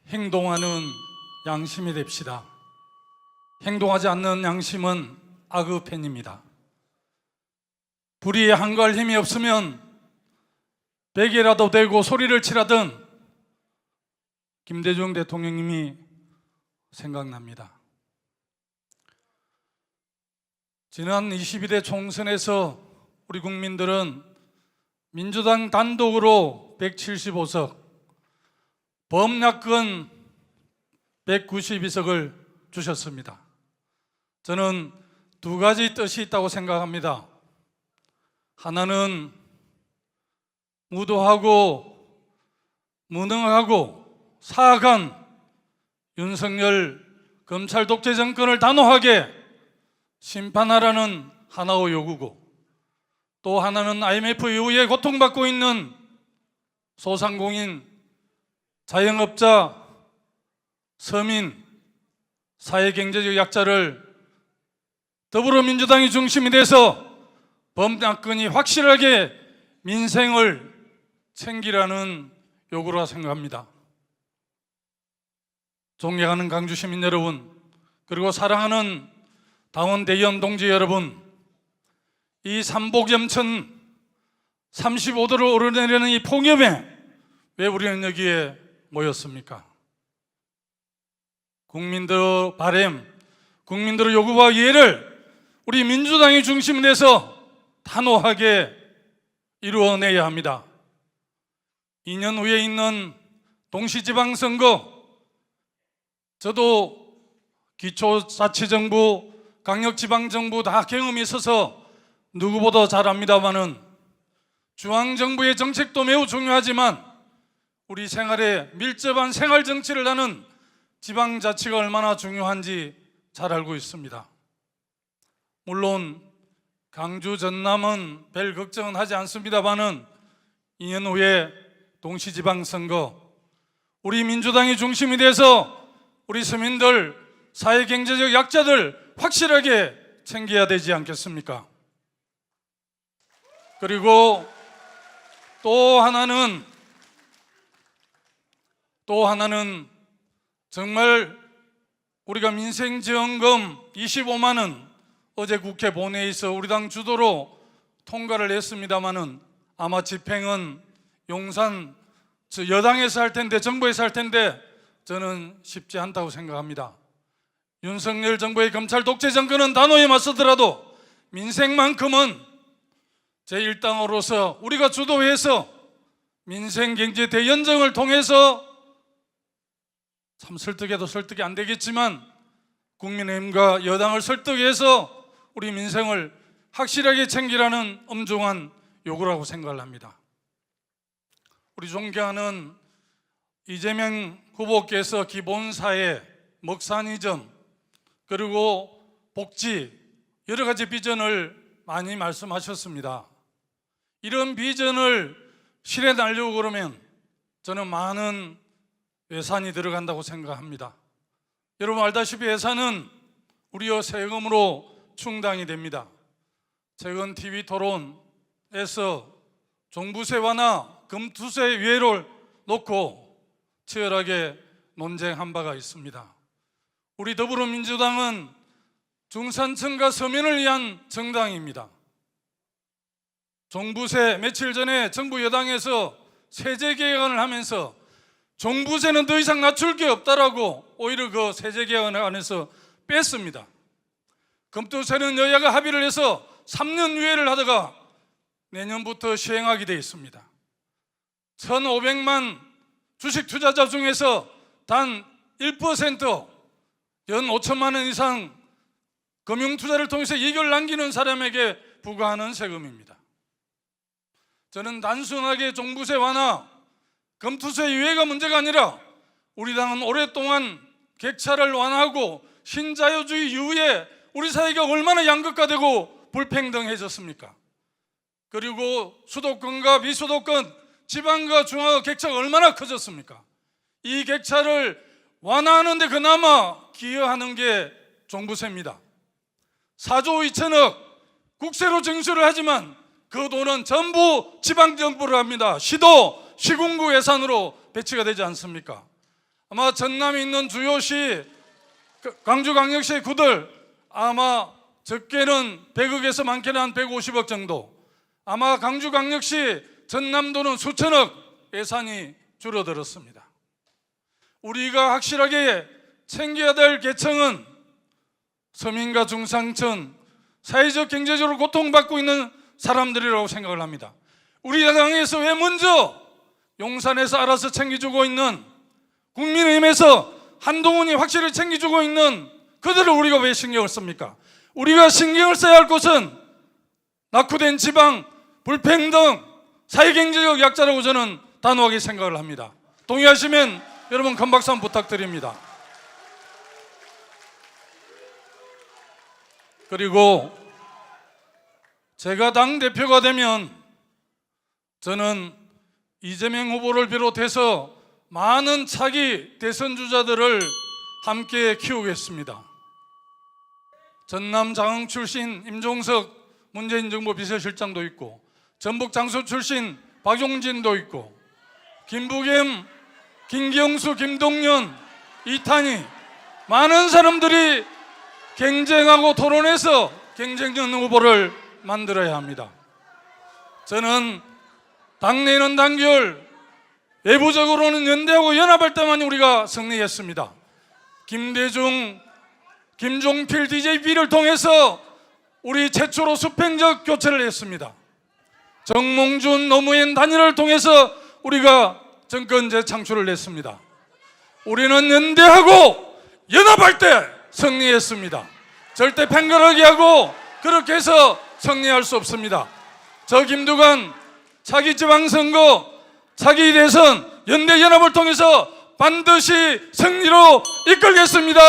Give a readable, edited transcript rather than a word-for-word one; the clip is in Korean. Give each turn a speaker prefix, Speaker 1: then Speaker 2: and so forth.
Speaker 1: 행동하는 양심이 됩시다. 행동하지 않는 양심은 악의 펜입니다. 불이 한가할 힘이 없으면 베개라도 대고 소리를 치라던 김대중 대통령님이 생각납니다. 지난 22대 총선에서 우리 국민들은 민주당 단독으로 175석, 범야권 192석을 주셨습니다. 저는 두 가지 뜻이 있다고 생각합니다. 하나는 무도하고 무능하고 사악한 윤석열 검찰 독재 정권을 단호하게 심판하라는 하나의 요구고, 또 하나는 IMF 이후에 고통받고 있는 소상공인, 자영업자, 서민, 사회경제적 약자를 더불어민주당이 중심이 돼서 범야권이 확실하게 민생을 챙기라는 요구라 생각합니다. 존경하는 강주 시민 여러분, 그리고 사랑하는 당원 대의원 동지 여러분, 이 삼복염천 35도를 오르내리는 이 폭염에 왜 우리는 여기에 모였습니까? 국민들의 바람, 국민들의 요구와 이해를 우리 민주당이 중심이 돼서 단호하게 이루어내야 합니다. 2년 후에 있는 동시지방선거, 저도 기초자치정부, 강력지방정부 다 경험이 있어서 누구보다 잘 압니다만은 중앙정부의 정책도 매우 중요하지만 우리 생활에 밀접한 생활정치를 하는 지방자치가 얼마나 중요한지 잘 알고 있습니다. 물론 강주 전남은 별 걱정은 하지 않습니다만은 2년 후에 동시지방선거, 우리 민주당이 중심이 돼서 우리 서민들, 사회경제적 약자들 확실하게 챙겨야 되지 않겠습니까? 그리고 또 하나는 정말 우리가 민생지원금 25만 원 어제 국회 본회의에서 우리 당 주도로 통과를 했습니다마는 아마 집행은 용산 여당에서 할 텐데, 정부에서 할 텐데 저는 쉽지 않다고 생각합니다. 윤석열 정부의 검찰 독재 정권은 단호히 맞서더라도 민생만큼은 제1당으로서 우리가 주도해서 민생경제 대연정을 통해서, 참 설득해도 설득이 안 되겠지만 국민의힘과 여당을 설득해서 우리 민생을 확실하게 챙기라는 엄중한 요구라고 생각을 합니다. 우리 존경하는 이재명 후보께서 기본사회, 먹사니즘, 그리고 복지, 여러 가지 비전을 많이 말씀하셨습니다. 이런 비전을 실현하려고 그러면 저는 많은 예산이 들어간다고 생각합니다. 여러분 알다시피 예산은 우리의 세금으로 충당이 됩니다. 최근 TV 토론에서 종부세 완화, 금투세 유예를 놓고 치열하게 논쟁한 바가 있습니다. 우리 더불어민주당은 중산층과 서민을 위한 정당입니다. 종부세, 며칠 전에 정부 여당에서 세제 개혁안을 하면서 종부세는 더 이상 낮출 게 없다라고 오히려 그 세제 개혁안을 안에서 뺐습니다. 금투세는 여야가 합의를 해서 3년 유예를 하다가 내년부터 시행하게 되어 있습니다. 1,500만 주식 투자자 중에서 단 1%, 연 5천만 원 이상 금융투자를 통해서 이익을 남기는 사람에게 부과하는 세금입니다. 저는 단순하게 종부세 완화, 금투세 유예가 문제가 아니라 우리 당은 오랫동안 객차를 완화하고 신자유주의 이후에 우리 사회가 얼마나 양극화되고 불평등해졌습니까? 그리고 수도권과 비수도권, 지방과 중앙의 객차가 얼마나 커졌습니까? 이 객차를 완화하는 데 그나마 기여하는 게 종부세입니다. 4조 2천억 국세로 증수를 하지만 그 돈은 전부 지방정부로 합니다. 시도, 시군구 예산으로 배치가 되지 않습니까? 아마 전남에 있는 주요시 광주광역시 구들 아마 적게는 100억에서 많게는 한 150억 정도, 아마 광주광역시 전남도는 수천억 예산이 줄어들었습니다. 우리가 확실하게 챙겨야 될 계층은 서민과 중상층, 사회적 경제적으로 고통받고 있는 사람들이라고 생각을 합니다. 우리 당에서 왜 먼저 용산에서 알아서 챙겨주고 있는, 국민의힘에서 한동훈이 확실히 챙겨주고 있는 그들을 우리가 왜 신경을 씁니까? 우리가 신경을 써야 할 것은 낙후된 지방, 불평등, 사회경제적 약자라고 저는 단호하게 생각을 합니다. 동의하시면 여러분 큰 박수 한번 부탁드립니다. 그리고 제가 당대표가 되면 저는 이재명 후보를 비롯해서 많은 차기 대선 주자들을 함께 키우겠습니다. 전남 장흥 출신 임종석 문재인 정부 비서실장도 있고, 전북 장수 출신 박용진도 있고, 김부겸, 김경수, 김동연, 이탄희, 많은 사람들이 경쟁하고 토론해서 경쟁력 후보를 만들어야 합니다. 저는 당내는 단결, 외부적으로는 연대하고 연합할 때만 우리가 승리했습니다. 김대중, 김종필, DJP를 통해서 우리 최초로 수평적 교체를 했습니다. 정몽준, 노무현 단일화를 통해서 우리가 정권 재창출을 했습니다. 우리는 연대하고 연합할 때 승리했습니다. 절대 팽거르게 하고 그렇게 해서 승리할 수 없습니다. 저 김두관 차기 지방선거, 차기 대선, 연대 연합을 통해서 반드시 승리로 이끌겠습니다.